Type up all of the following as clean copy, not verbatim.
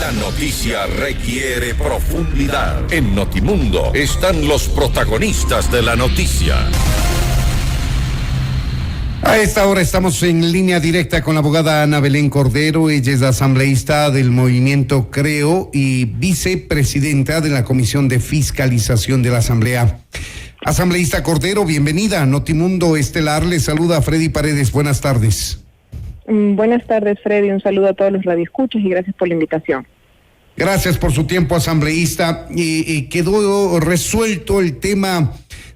La noticia requiere profundidad. En Notimundo están los protagonistas de la noticia. A esta hora estamos en línea directa con la abogada Ana Belén Cordero. Ella es asambleísta del movimiento Creo y vicepresidenta de la Comisión de Fiscalización de la Asamblea. Asambleísta Cordero, bienvenida a Notimundo Estelar. Le saluda Freddy Paredes. Buenas tardes. Buenas tardes, Freddy. Un saludo a todos los radioescuchas y gracias por la invitación. Gracias por su tiempo, asambleísta. Quedó resuelto el tema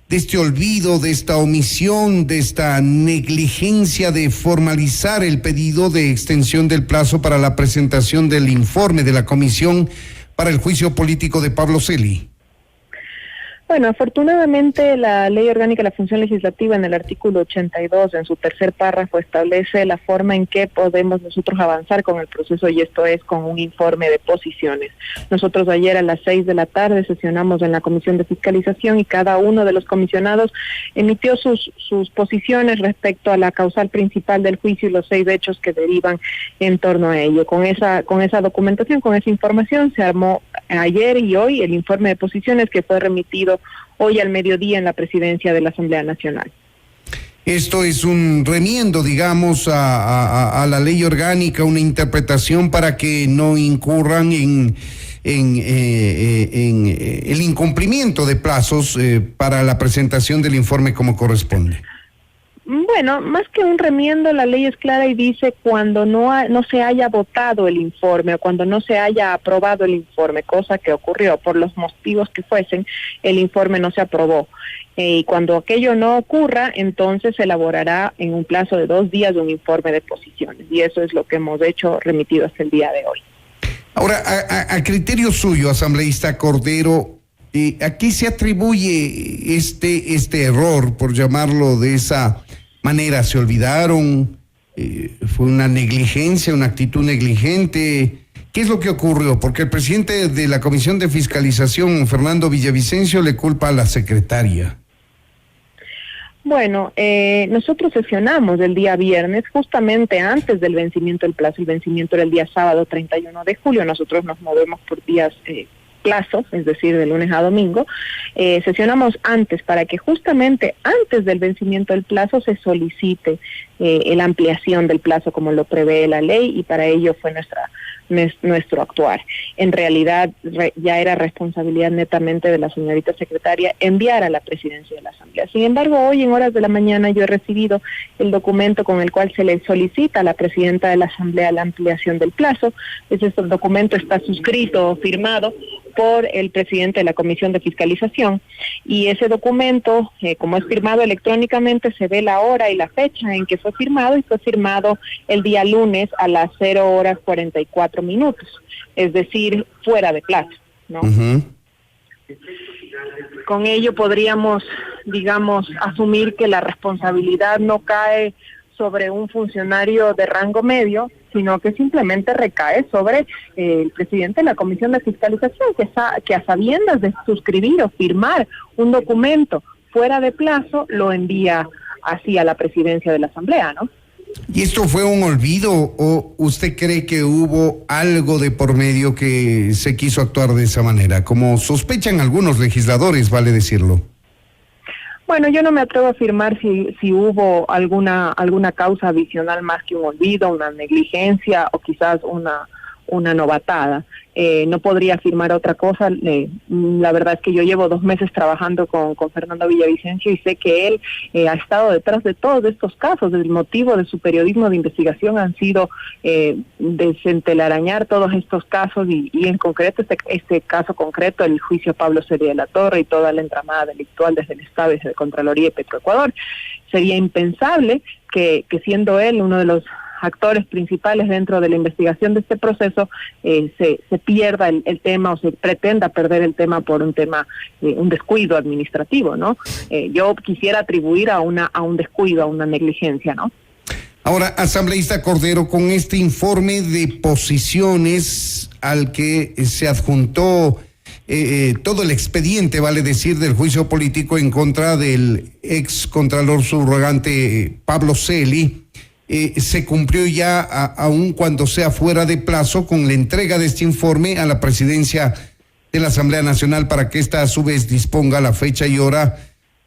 de este olvido, de esta omisión, de esta negligencia de formalizar el pedido de extensión del plazo para la presentación del informe de la Comisión para el Juicio Político de Pablo Celi. Bueno, afortunadamente la Ley Orgánica de la Función Legislativa en el artículo 82, en su tercer párrafo, establece la forma en que podemos nosotros avanzar con el proceso, y esto es con un informe de posiciones. Nosotros ayer a las 6 de la tarde sesionamos en la Comisión de Fiscalización y cada uno de los comisionados emitió sus posiciones respecto a la causal principal del juicio y los 6 hechos que derivan en torno a ello. Con esa documentación, con esa información, se armó ayer y hoy el informe de posiciones que fue remitido hoy al mediodía en la presidencia de la Asamblea Nacional. Esto es un remiendo, digamos, a la ley orgánica, una interpretación para que no incurran en el incumplimiento de plazos para la presentación del informe como corresponde. Bueno, más que un remiendo, la ley es clara y dice cuando no se haya votado el informe o cuando no se haya aprobado el informe, cosa que ocurrió por los motivos que fuesen, el informe no se aprobó. Y cuando aquello no ocurra, entonces se elaborará en un plazo de 2 días un informe de posiciones, y eso es lo que hemos hecho, remitido hasta el día de hoy. Ahora, a criterio suyo, asambleísta Cordero, ¿a qué se atribuye este error, por llamarlo de esa manera? ¿Se olvidaron? ¿Fue una negligencia, una actitud negligente? ¿Qué es lo que ocurrió? Porque el presidente de la Comisión de Fiscalización, Fernando Villavicencio, le culpa a la secretaria. Bueno, nosotros sesionamos el día viernes, justamente antes del vencimiento del plazo. El vencimiento era el día sábado 31 de julio. Nosotros nos movemos por días plazos, es decir, de lunes a domingo. Sesionamos antes para que justamente antes del vencimiento del plazo se solicite la ampliación del plazo como lo prevé la ley, y para ello fue nuestro actuar. En realidad ya era responsabilidad netamente de la señorita secretaria enviar a la presidencia de la Asamblea. Sin embargo, hoy en horas de la mañana yo he recibido el documento con el cual se le solicita a la presidenta de la Asamblea la ampliación del plazo. Este documento está suscrito, firmado por el presidente de la Comisión de Fiscalización, y ese documento, como es firmado electrónicamente, se ve la hora y la fecha en que fue firmado, y fue firmado el día lunes a las 0:44, es decir, fuera de plazo, ¿no? Uh-huh. Con ello podríamos, digamos, asumir que la responsabilidad no cae sobre un funcionario de rango medio, sino que simplemente recae sobre el presidente de la Comisión de Fiscalización, que a sabiendas de suscribir o firmar un documento fuera de plazo, lo envía así a la presidencia de la Asamblea, ¿no? ¿Y esto fue un olvido o usted cree que hubo algo de por medio que se quiso actuar de esa manera, como sospechan algunos legisladores, vale decirlo? Bueno, yo no me atrevo a afirmar si hubo alguna causa adicional más que un olvido, una negligencia o quizás una novatada. No podría afirmar otra cosa. La verdad es que yo llevo 2 meses trabajando con Fernando Villavicencio y sé que él ha estado detrás de todos estos casos. El motivo de su periodismo de investigación han sido desentelarañar todos estos casos y en concreto este caso concreto, el juicio a Pablo Celi de la Torre y toda la entramada delictual desde el Estado, desde la Contraloría y Petroecuador. Sería impensable que siendo él uno de los actores principales dentro de la investigación de este proceso, se pierda el tema o se pretenda perder el tema por un descuido administrativo, ¿no? Yo quisiera atribuir a un descuido, a una negligencia, ¿no? Ahora, asambleísta Cordero, con este informe de posiciones al que se adjuntó todo el expediente, vale decir, del juicio político en contra del ex contralor subrogante Pablo Celi, se cumplió ya, aun cuando sea fuera de plazo, con la entrega de este informe a la presidencia de la Asamblea Nacional para que ésta a su vez disponga la fecha y hora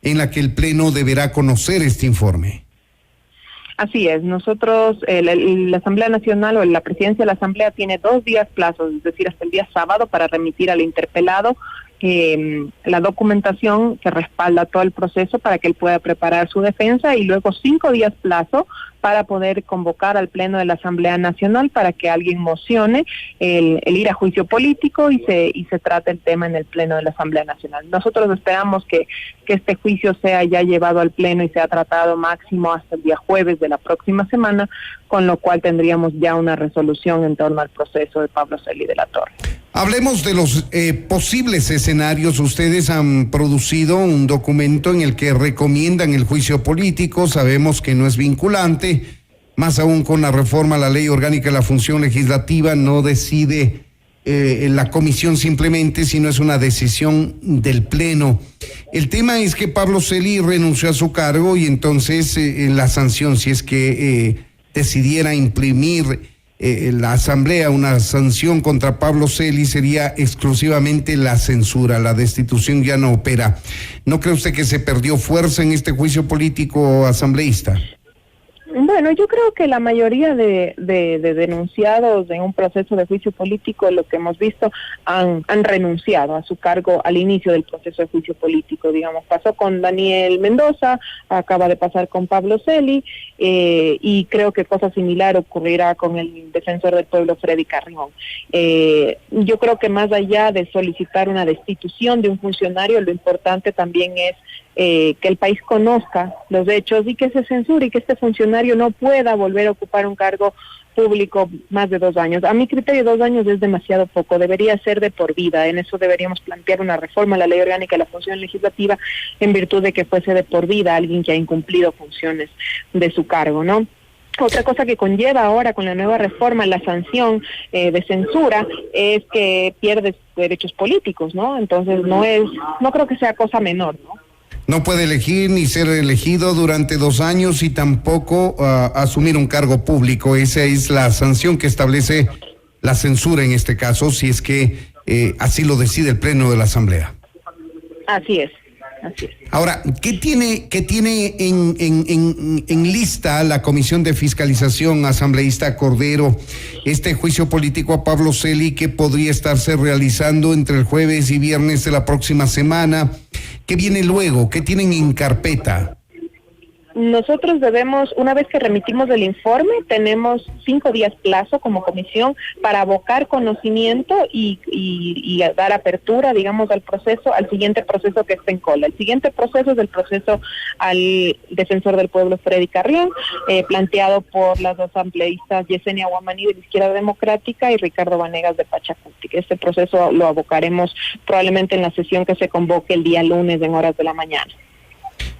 en la que el Pleno deberá conocer este informe. Así es, nosotros, la Asamblea Nacional o la presidencia de la Asamblea tiene 2 días plazos, es decir, hasta el día sábado, para remitir al interpelado la documentación que respalda todo el proceso para que él pueda preparar su defensa, y luego 5 días plazo para poder convocar al Pleno de la Asamblea Nacional para que alguien mocione el ir a juicio político y se trate el tema en el Pleno de la Asamblea Nacional. Nosotros esperamos que este juicio sea ya llevado al Pleno y sea tratado máximo hasta el día jueves de la próxima semana, con lo cual tendríamos ya una resolución en torno al proceso de Pablo Celi de la Torre. Hablemos de los posibles escenarios. Ustedes han producido un documento en el que recomiendan el juicio político. Sabemos que no es vinculante, más aún con la reforma a la Ley Orgánica de la Función Legislativa. No decide la comisión simplemente, sino es una decisión del Pleno. El tema es que Pablo Celi renunció a su cargo y entonces la sanción, si es que decidiera imprimir la Asamblea una sanción contra Pablo Celi, sería exclusivamente la censura. La destitución ya no opera. ¿No cree usted que se perdió fuerza en este juicio político asambleísta? Bueno, yo creo que la mayoría de denunciados en un proceso de juicio político, lo que hemos visto, han renunciado a su cargo al inicio del proceso de juicio político. Digamos, pasó con Daniel Mendoza, acaba de pasar con Pablo Celi, y creo que cosa similar ocurrirá con el defensor del pueblo, Freddy Carrión. Yo creo que más allá de solicitar una destitución de un funcionario, lo importante también es que el país conozca los hechos y que se censure y que este funcionario no pueda volver a ocupar un cargo público más de 2 años. A mi criterio, 2 años es demasiado poco, debería ser de por vida. En eso deberíamos plantear una reforma a la Ley Orgánica de la Función Legislativa en virtud de que fuese de por vida alguien que ha incumplido funciones de su cargo, ¿no? Otra cosa que conlleva ahora con la nueva reforma, la sanción de censura, es que pierdes derechos políticos, ¿no? Entonces no creo que sea cosa menor, ¿no? No puede elegir ni ser elegido durante 2 años y tampoco asumir un cargo público. Esa es la sanción que establece la censura en este caso, si es que así lo decide el Pleno de la Asamblea. Así es. Ahora, ¿qué tiene en lista la Comisión de Fiscalización asambleísta Cordero? Este juicio político a Pablo Celi, que podría estarse realizando entre el jueves y viernes de la próxima semana. ¿Qué viene luego? ¿Qué tienen en carpeta? Nosotros debemos, una vez que remitimos el informe, tenemos 5 días plazo como comisión para abocar conocimiento y dar apertura, digamos, al proceso, al siguiente proceso que está en cola. El siguiente proceso es el proceso al defensor del pueblo, Freddy Carrión, planteado por las asambleístas Yesenia Guamaní de la Izquierda Democrática y Ricardo Vanegas de Pachacuti. Este proceso lo abocaremos probablemente en la sesión que se convoque el día lunes en horas de la mañana.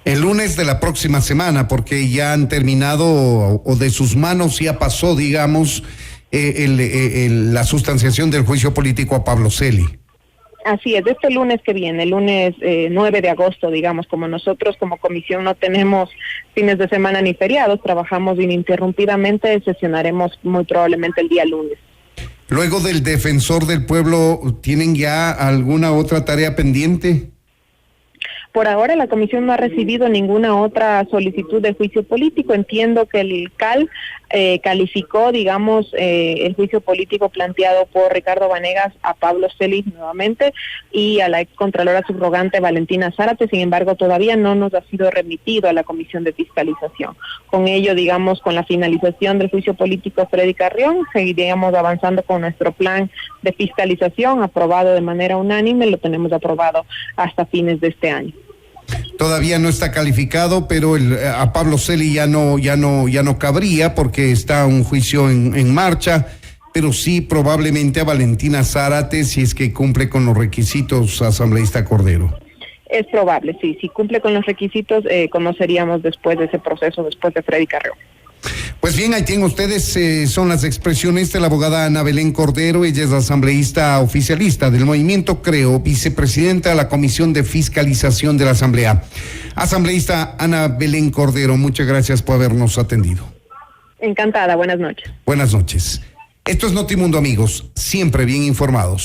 El lunes de la próxima semana, porque ya han terminado o de sus manos ya pasó, digamos, la sustanciación del juicio político a Pablo Celi. Así es, este lunes que viene, el lunes 9 de agosto, digamos, como nosotros como comisión no tenemos fines de semana ni feriados, trabajamos ininterrumpidamente, sesionaremos muy probablemente el día lunes. Luego del defensor del pueblo, ¿tienen ya alguna otra tarea pendiente? Por ahora la comisión no ha recibido ninguna otra solicitud de juicio político. Entiendo que el CAL calificó, digamos, el juicio político planteado por Ricardo Vanegas a Pablo Celi nuevamente y a la excontralora subrogante Valentina Zárate. Sin embargo, todavía no nos ha sido remitido a la comisión de fiscalización. Con ello, digamos, con la finalización del juicio político Freddy Carrión, seguiríamos avanzando con nuestro plan de fiscalización aprobado de manera unánime. Lo tenemos aprobado hasta fines de este año. Todavía no está calificado, pero a Pablo Celi ya no cabría porque está un juicio en marcha, pero sí probablemente a Valentina Zárate, si es que cumple con los requisitos, asambleísta Cordero. Es probable, sí, si cumple con los requisitos, conoceríamos después de ese proceso, después de Freddy Carrión. Pues bien, ahí tienen ustedes, son las expresiones de la abogada Ana Belén Cordero. Ella es asambleísta oficialista del Movimiento Creo, vicepresidenta de la Comisión de Fiscalización de la Asamblea. Asambleísta Ana Belén Cordero, muchas gracias por habernos atendido. Encantada, buenas noches. Buenas noches. Esto es Notimundo, amigos, siempre bien informados.